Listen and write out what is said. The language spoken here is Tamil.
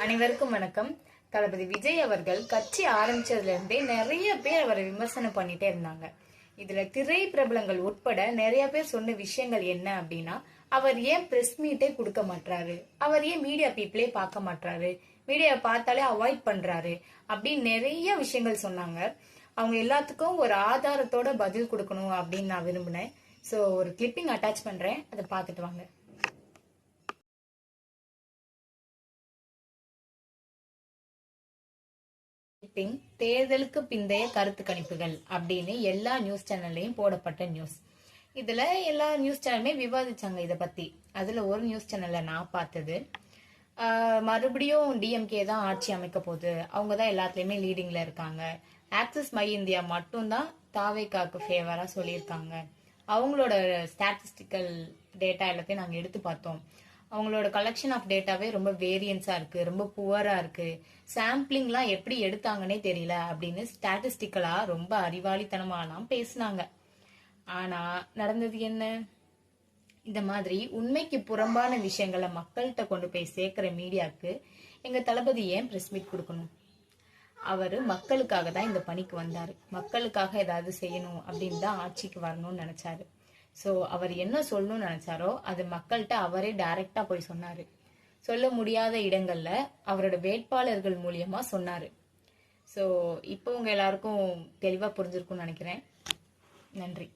அனைவருக்கும் வணக்கம். தளபதி விஜய் அவர்கள் கட்சி ஆரம்பிச்சதுல இருந்தே நிறைய பேர் அவரை விமர்சனம் பண்ணிட்டே இருந்தாங்க. இதுல திரை பிரபலங்கள் உட்பட நிறைய பேர் சொன்ன விஷயங்கள் என்ன அப்படின்னா, அவர் ஏன் பிரஸ் மீட்டே கொடுக்க மாட்டாரு, அவர் ஏன் மீடியா பீப்புளே பார்க்க மாட்டாரு, மீடியா பார்த்தாலே அவாய்ட் பண்றாரு அப்படின்னு நிறைய விஷயங்கள் சொன்னாங்க. அவங்க எல்லாத்துக்கும் ஒரு ஆதாரத்தோட பதில் கொடுக்கணும் அப்படின்னு நான் விரும்பினேன். ஸோ ஒரு கிளிப்பிங் அட்டாச் பண்றேன், அதை பார்த்துட்டு வாங்க. தேர்தலுக்கு பிந்தைய கருத்து கணிப்புகள் அப்படின்னு எல்லா நியூஸ் சேனல்லையும் போடப்பட்ட நியூஸ். இதுல எல்லா நியூஸ் சேனலுமே விவாதிச்சாங்க இதை பத்தி. அதுல ஒரு நியூஸ் சேனல்ல நான் பார்த்தது, மறுபடியும் டிஎம்கே தான் ஆட்சி அமைக்க போகுது, அவங்க தான் எல்லாத்துலயுமே லீடிங்ல இருக்காங்க, ஆக்சிஸ் மை இந்தியா மட்டும்தான் தாவேகாக்கு ஃபேவரா சொல்லியிருக்காங்க, அவங்களோட ஸ்டாட்டிஸ்டிக்கல் டேட்டா எல்லாத்தையும் நாங்க எடுத்து பார்த்தோம், அவங்களோட கலெக்ஷன் ஆஃப் டேட்டாவே ரொம்ப வேரியன்ஸா இருக்கு, ரொம்ப புவரா இருக்கு, சாம்பிளிங்லாம் எப்படி எடுத்தாங்கன்னே தெரியல அப்படின்னு ஸ்டாட்டிஸ்டிக்கலா ரொம்ப அறிவாளித்தனமாலாம் பேசினாங்க. ஆனா நடந்தது என்ன? இந்த மாதிரி உண்மைக்கு புறம்பான விஷயங்களை மக்கள்கிட்ட கொண்டு போய் சேர்க்கிற மீடியாவுக்கு எங்க தளபதி ஏன் பிரஸ் மீட் கொடுக்கணும்? அவரு மக்களுக்காக தான் இந்த பணிக்கு வந்தாரு, மக்களுக்காக ஏதாவது செய்யணும் அப்படின்னு தான் ஆட்சிக்கு வரணும்னு நினைச்சாரு. ஸோ அவர் என்ன சொல்லணும்னு நினைச்சாரோ அது மக்கள்கிட்ட அவரே டைரக்டா போய் சொன்னாரு. சொல்ல முடியாத இடங்கள்ல அவரோட வேட்பாளர்கள் மூலியமா சொன்னாரு. ஸோ இப்போ உங்க எல்லாருக்கும் தெளிவா புரிஞ்சிருக்கும்னு நினைக்கிறேன். நன்றி.